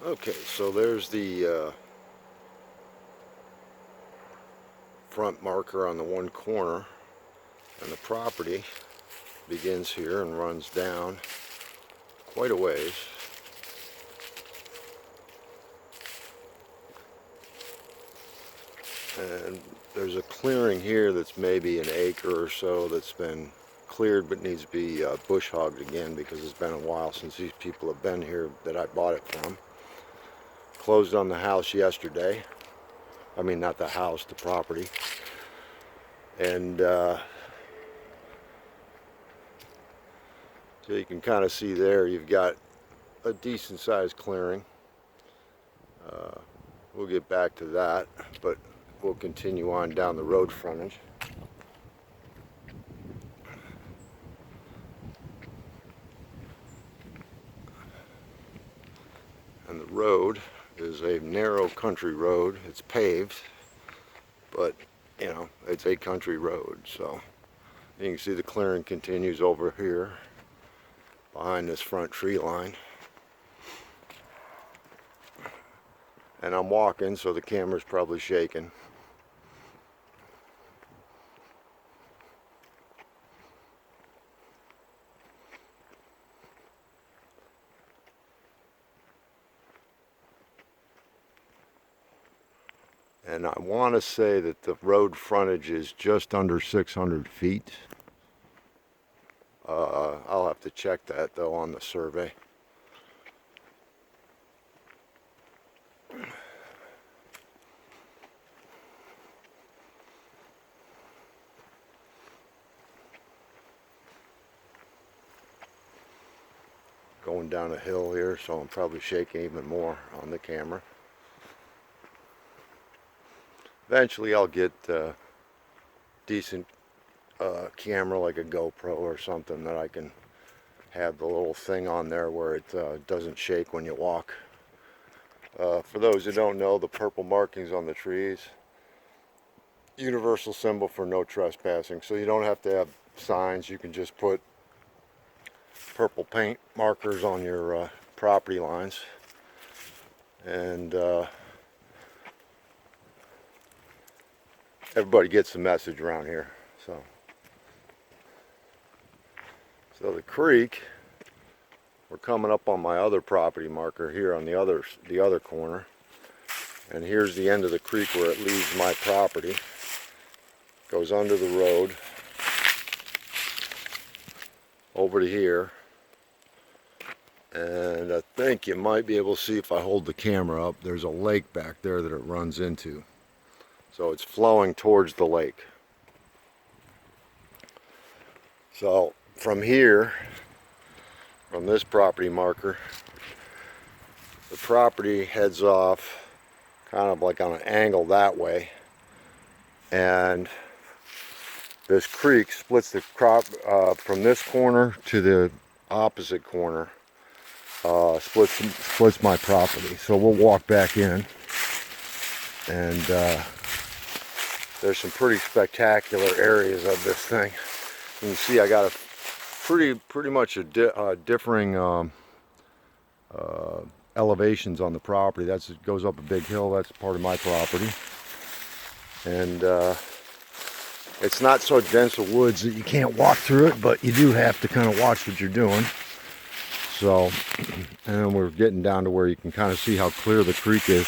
Okay, so there's the front marker on the one corner, and the property begins here and runs down quite a ways. And there's a clearing here that's maybe an acre or so that's been cleared but needs to be bush hogged again, because it's been a while since these people have been here that I bought it from. Closed on the house yesterday. I mean, not the house, the property. And so you can kind of see there, you've got a decent sized clearing. We'll get back to that, but we'll continue on down the road frontage. And the road is a narrow country road. It's paved, but you know, it's a country road. So you can see the clearing continues over here behind this front tree line. And I'm walking, so the camera's probably shaking. And I want to say that the road frontage is just under 600 feet. I'll have to check that though on the survey. Going down a hill here, so I'm probably shaking even more on the camera. Eventually I'll get a decent camera like a GoPro or something that I can have the little thing on there where it doesn't shake when you walk. For those who don't know, the purple markings on the trees, universal symbol for no trespassing. So you don't have to have signs. You can just put purple paint markers on your property lines, and everybody gets the message around here. So the creek, we're coming up on my other property marker here on the other corner, and here's the end of the creek where it leaves my property. Goes under the road over to here, and I think you might be able to see if I hold the camera up, there's a lake back there that it runs into. So it's flowing towards the lake. So from here, from this property marker, the property heads off kind of like on an angle that way, and this creek splits the crop from this corner to the opposite corner, splits my property. So we'll walk back in, and there's some pretty spectacular areas of this thing. You can see I got a pretty much a differing elevations on the property. It goes up a big hill. That's part of my property, and it's not so dense of woods that you can't walk through it, but you do have to kind of watch what you're doing. So, and we're getting down to where you can kind of see how clear the creek is.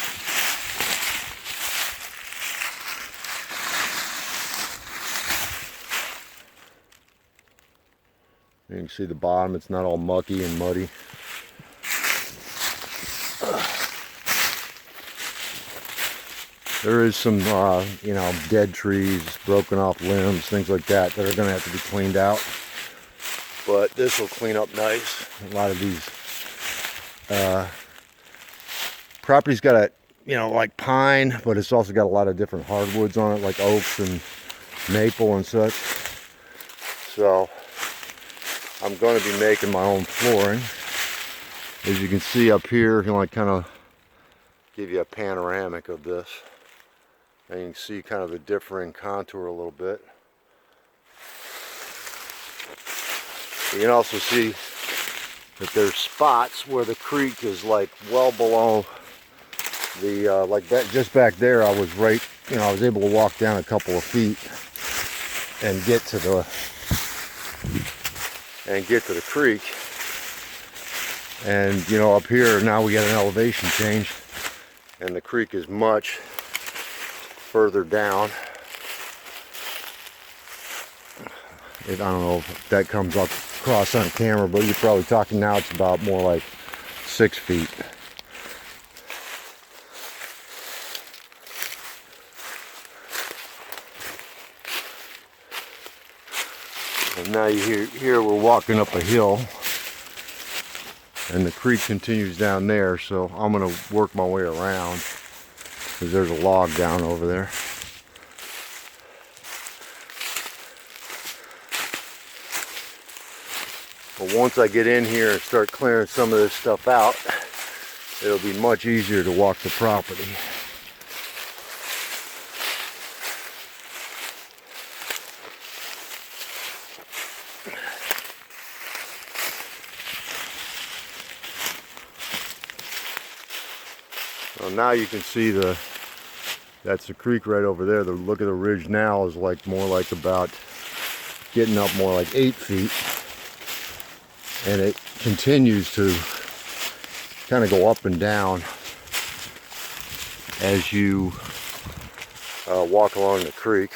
You can see the bottom, it's not all mucky and muddy. There is some, dead trees, broken off limbs, things like that are going to have to be cleaned out. But this will clean up nice. A lot of these property's got like pine, but it's also got a lot of different hardwoods on it, like oaks and maple and such. So I'm going to be making my own flooring. As you can see up here, you can like kind of give you a panoramic of this. And you can see kind of the differing contour a little bit. You can also see that there's spots where the creek is like well below the, like that just back there I was right, you know, I was able to walk down a couple of feet and get to the creek. And you know, up here now we got an elevation change and the creek is much further down. I don't know if that comes up across on camera, but you're probably talking now it's about more like 6 feet. And now here we're walking up a hill and the creek continues down there, so I'm going to work my way around because there's a log down over there. But once I get in here and start clearing some of this stuff out, it'll be much easier to walk the property. So now you can see that's the creek right over there. The look of the ridge now is like more like about getting up more like 8 feet. And it continues to kind of go up and down as you walk along the creek.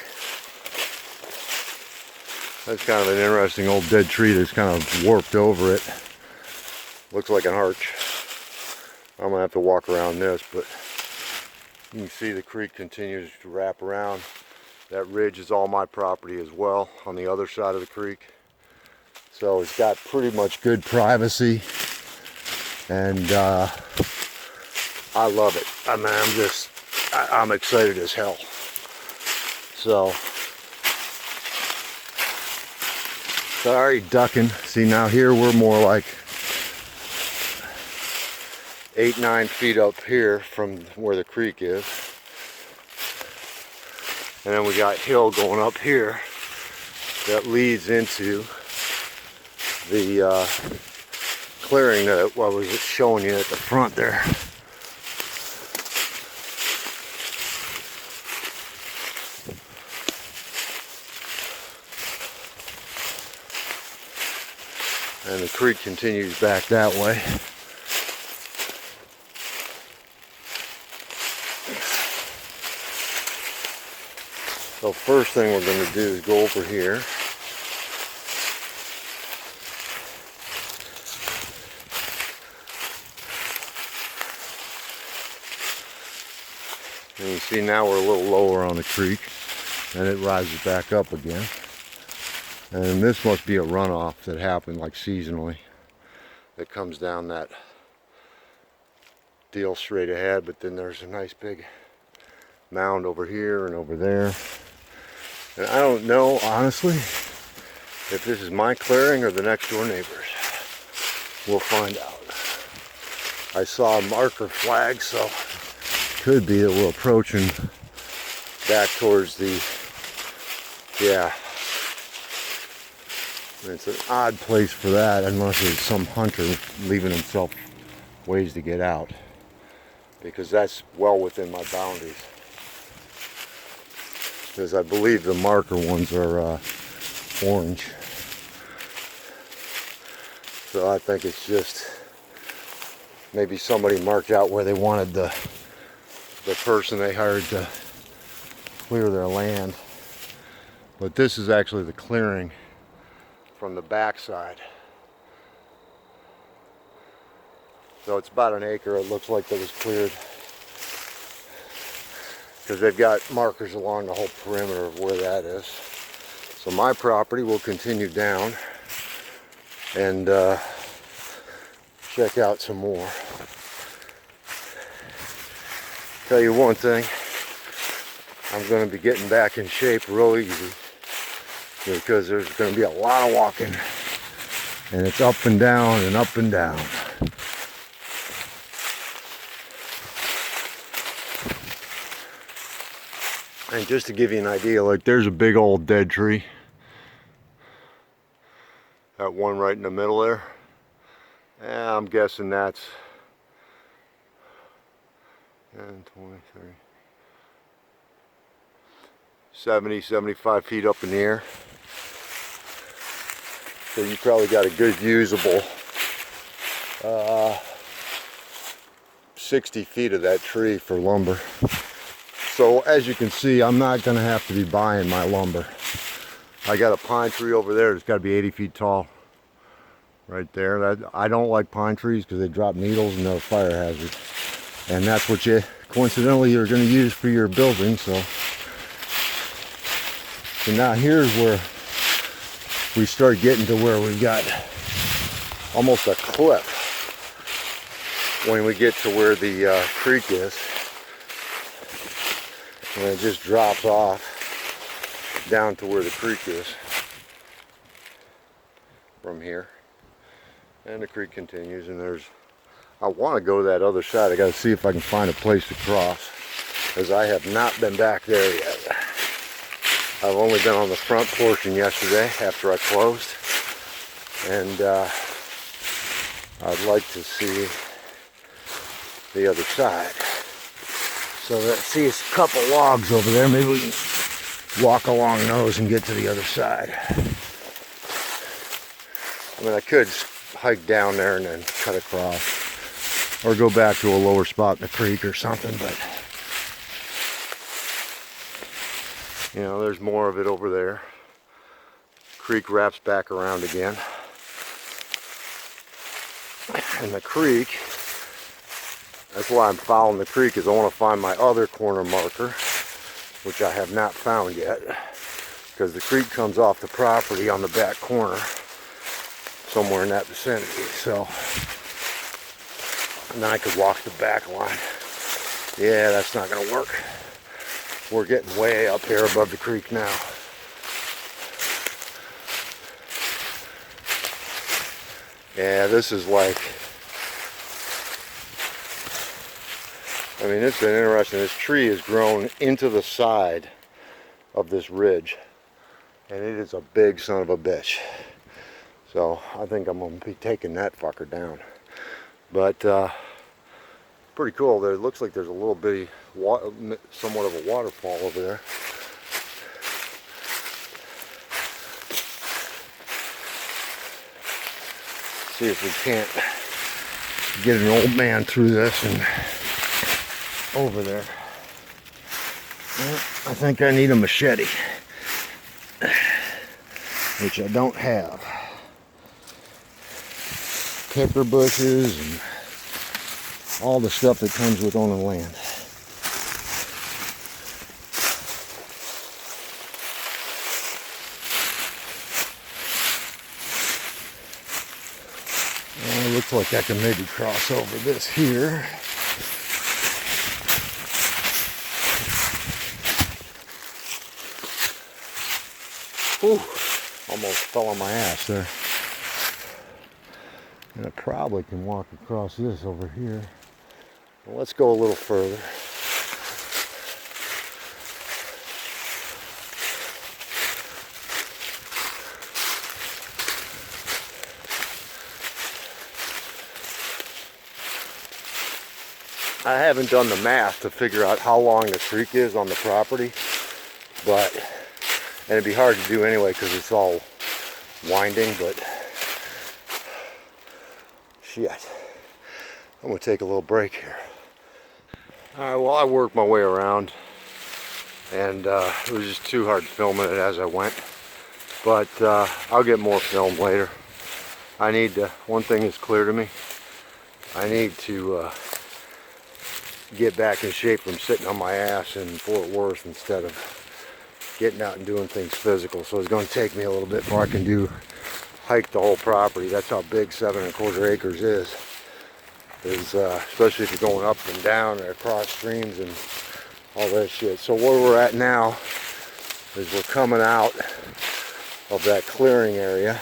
That's kind of an interesting old dead tree that's kind of warped over it. Looks like an arch. I'm gonna have to walk around this, but you can see the creek continues to wrap around. That ridge is all my property as well on the other side of the creek. So it's got pretty much good privacy, and I love it. I mean, I'm excited as hell. So, sorry, ducking. See, now here we're more like 8-9 feet up here from where the creek is. And then we got hill going up here that leads into the clearing that I was showing you at the front there. And the creek continues back that way. So first thing we're going to do is go over here. And you see now we're a little lower on the creek and it rises back up again. And this must be a runoff that happened like seasonally. That comes down that deal straight ahead, but then there's a nice big mound over here and over there. And I don't know, honestly, if this is my clearing or the next door neighbor's. We'll find out. I saw a marker flag, so could be that we're approaching back towards the, yeah. It's an odd place for that unless it's some hunter leaving himself ways to get out, because that's well within my boundaries. Because I believe the marker ones are orange. So I think it's just maybe somebody marked out where they wanted the person they hired to clear their land. But this is actually the clearing from the backside. So it's about an acre, it looks like, that was cleared. Because they've got markers along the whole perimeter of where that is. So my property will continue down and check out some more. Tell you one thing, I'm going to be getting back in shape real easy because there's going to be a lot of walking, and it's up and down and up and down. And just to give you an idea, like there's a big old dead tree. That one right in the middle there. Yeah, I'm guessing that's 10, 20, 30, 70, 75 feet up in the air. So you probably got a good usable 60 feet of that tree for lumber. So as you can see, I'm not going to have to be buying my lumber. I got a pine tree over there that's got to be 80 feet tall. Right there. I don't like pine trees because they drop needles and they're a fire hazard. And that's what you, coincidentally, you're going to use for your building. So now here's where we start getting to where we got almost a cliff when we get to where the creek is. And it just drops off down to where the creek is from here. And the creek continues, and I want to go to that other side. I got to see if I can find a place to cross, because I have not been back there yet. I've only been on the front portion yesterday after I closed, and I'd like to see the other side. So let's see, it's a couple logs over there. Maybe we can walk along those and get to the other side. I mean, I could hike down there and then cut across, or go back to a lower spot in the creek or something, but you know, there's more of it over there. Creek wraps back around again, and the creek, that's why I'm following the creek, is I want to find my other corner marker, which I have not found yet, because the creek comes off the property on the back corner, somewhere in that vicinity. So, and then I could walk the back line. Yeah, that's not going to work. We're getting way up here above the creek now. Yeah, this is like, I mean, it's been interesting. This tree has grown into the side of this ridge, and it is a big son of a bitch. So I think I'm going to be taking that fucker down. But pretty cool. There, it looks like there's a little bitty, somewhat of a waterfall over there. See if we can't get an old man through this and over there. Well, I think I need a machete, which I don't have. Pepper bushes and all the stuff that comes with owning land. Well, it looks like I can maybe cross over this here. Whew, almost fell on my ass there. And I probably can walk across this over here. Well, let's go a little further. I haven't done the math to figure out how long the creek is on the property, but, and it'd be hard to do anyway because it's all winding, but shit. I'm gonna take a little break here. Alright, well, I worked my way around, and it was just too hard filming it as I went, but I'll get more film later. I need to, one thing is clear to me, I need to get back in shape from sitting on my ass in Fort Worth instead of getting out and doing things physical. So it's going to take me a little bit before I can hike the whole property. That's how big 7 1/4 acres is especially if you're going up and down and across streams and all that shit. So where we're at now is we're coming out of that clearing area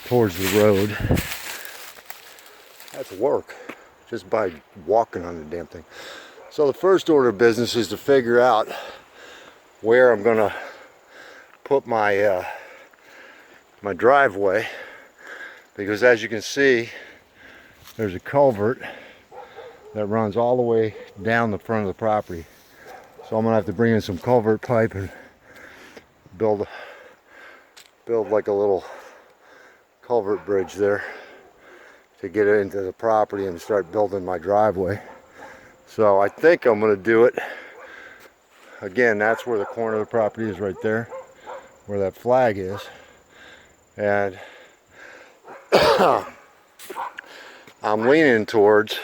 towards the road. That's work, just by walking on the damn thing. So the first order of business is to figure out where I'm gonna put my my driveway, because as you can see, there's a culvert that runs all the way down the front of the property. So I'm gonna have to bring in some culvert pipe and build like a little culvert bridge there to get it into the property and start building my driveway. So I think I'm gonna do it. Again, that's where the corner of the property is, right there, where that flag is. And I'm leaning towards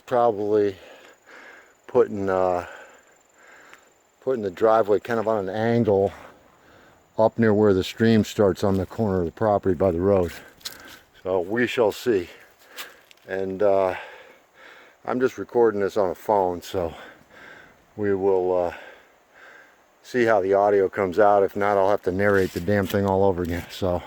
probably putting the driveway kind of on an angle up near where the stream starts on the corner of the property by the road. So we shall see. And I'm just recording this on a phone, so we will see how the audio comes out. If not, I'll have to narrate the damn thing all over again. So